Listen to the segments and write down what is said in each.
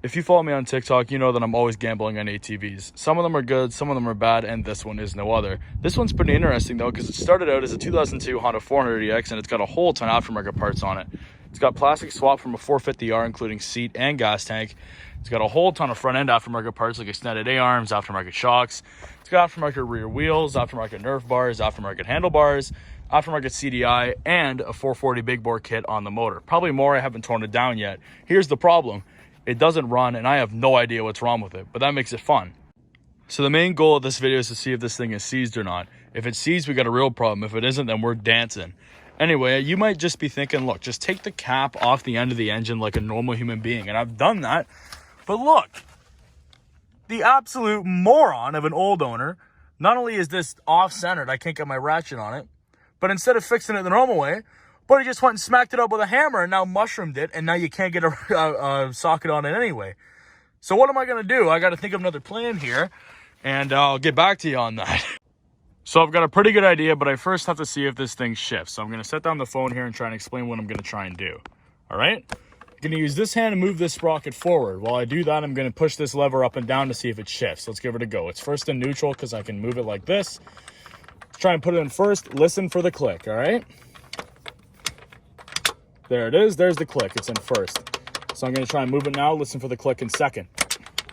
If you follow me on TikTok, you know that I'm always gambling on ATVs. Some of them are good, some of them are bad, and this one is no other. This one's pretty interesting though, because it started out as a 2002 Honda 400EX, and it's got a whole ton of aftermarket parts on it. It's got plastic swap from a 450R, including seat and gas tank. It's got a whole ton of front end aftermarket parts like extended A-arms, aftermarket shocks. It's got aftermarket rear wheels, aftermarket Nerf bars, aftermarket handlebars, aftermarket CDI, and a 440 big bore kit on the motor. Probably more, I haven't torn it down yet. Here's the problem. It doesn't run, and I have no idea what's wrong with it, but that makes it fun. So the main goal of this video is to see if this thing is seized or not. If it's seized, we got a real problem. If it isn't, then we're dancing. Anyway, you might just be thinking, look, just take the cap off the end of the engine like a normal human being. And I've done that. But look, the absolute moron of an old owner, not only is this off-centered, I can't get my ratchet on it, but instead of fixing it the normal way, but he just went and smacked it up with a hammer and now mushroomed it, and now you can't get a socket on it anyway. So what am I going to do? I got to think of another plan here, and I'll get back to you on that. So I've got a pretty good idea, but I first have to see if this thing shifts. So I'm going to set down the phone here and try and explain what I'm going to try and do. All right? I'm going to use this hand and move this sprocket forward. While I do that, I'm going to push this lever up and down to see if it shifts. Let's give it a go. It's first in neutral because I can move it like this. Let's try and put it in first. Listen for the click, all right? There it is. There's the click. It's in first. So I'm going to try and move it now. Listen for the click in second.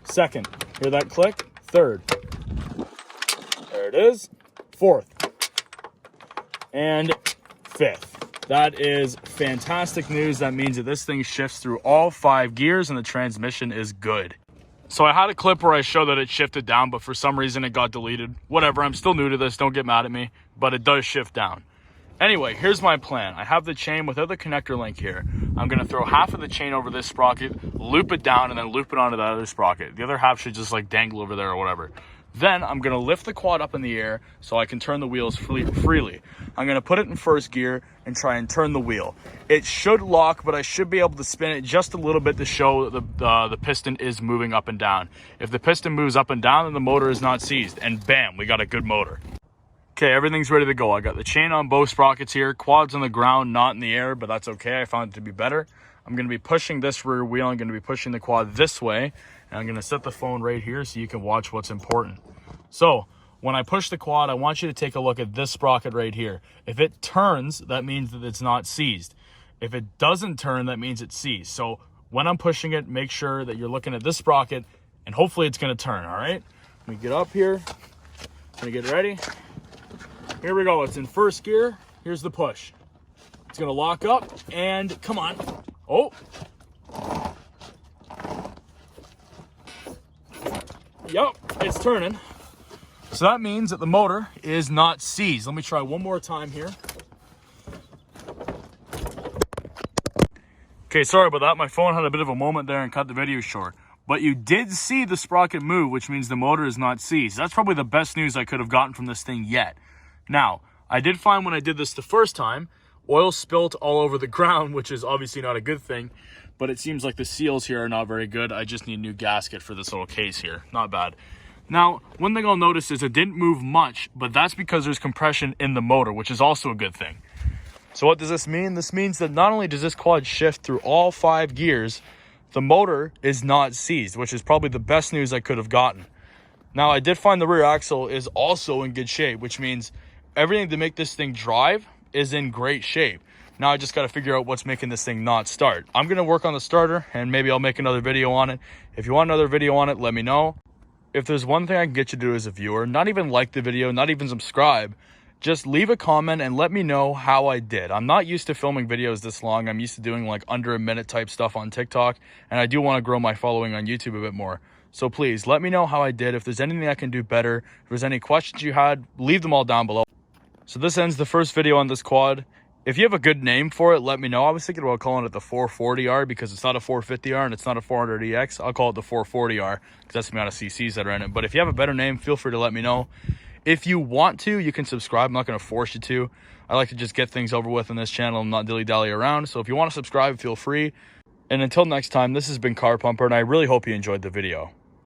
Second. Hear that click? Third. There it is. Fourth. And fifth. That is fantastic news. That means that this thing shifts through all 5 gears and the transmission is good. So I had a clip where I showed that it shifted down, but for some reason it got deleted. Whatever. I'm still new to this. Don't get mad at me. But it does shift down. Anyway, here's my plan. I have the chain without the connector link here. I'm going to throw half of the chain over this sprocket, loop it down, and then loop it onto that other sprocket. The other half should just like dangle over there or whatever. Then I'm going to lift the quad up in the air so I can turn the wheels freely. I'm going to put it in first gear and try and turn the wheel. It should lock, but I should be able to spin it just a little bit to show that the piston is moving up and down. If the piston moves up and down, then the motor is not seized. And bam, we got a good motor. Okay, everything's ready to go. I got the chain on both sprockets here. Quad's on the ground, not in the air, but that's okay. I found it to be better. I'm going to be pushing this rear wheel. I'm going to be pushing the quad this way. And I'm going to set the phone right here so you can watch what's important. So, when I push the quad, I want you to take a look at this sprocket right here. If it turns, that means that it's not seized. If it doesn't turn, that means it's seized. So, when I'm pushing it, make sure that you're looking at this sprocket, and hopefully it's going to turn, all right? Let me get up here. Let me get ready. Here we go. It's in first gear. Here's the push. It's going to lock up and come on. Oh. Yep, it's turning. So that means that the motor is not seized. Let me try one more time here. Okay, sorry about that. My phone had a bit of a moment there and cut the video short. But you did see the sprocket move, which means the motor is not seized. That's probably the best news I could have gotten from this thing yet. Now, I did find when I did this the first time, oil spilt all over the ground, which is obviously not a good thing, but it seems like the seals here are not very good. I just need a new gasket for this little case here. Not bad. Now, one thing I'll notice is it didn't move much, but that's because there's compression in the motor, which is also a good thing. So what does this mean? This means that not only does this quad shift through all 5 gears, the motor is not seized, which is probably the best news I could have gotten. Now, I did find the rear axle is also in good shape, which means everything to make this thing drive is in great shape. Now I just got to figure out what's making this thing not start. I'm going to work on the starter and maybe I'll make another video on it. If you want another video on it, let me know. If there's one thing I can get you to do as a viewer, not even like the video, not even subscribe, just leave a comment and let me know how I did. I'm not used to filming videos this long. I'm used to doing like under a minute type stuff on TikTok, and I do want to grow my following on YouTube a bit more. So please let me know how I did. If there's anything I can do better, if there's any questions you had, leave them all down below. So this ends the first video on this quad. If you have a good name for it, let me know. I was thinking about calling it the 440R because it's not a 450R and it's not a 400EX. I'll call it the 440R because that's the amount of CCs that are in it. But if you have a better name, feel free to let me know. If you want to, you can subscribe. I'm not going to force you to. I like to just get things over with on this channel and not dilly-dally around. So if you want to subscribe, feel free. And until next time, this has been Car Pumper, and I really hope you enjoyed the video.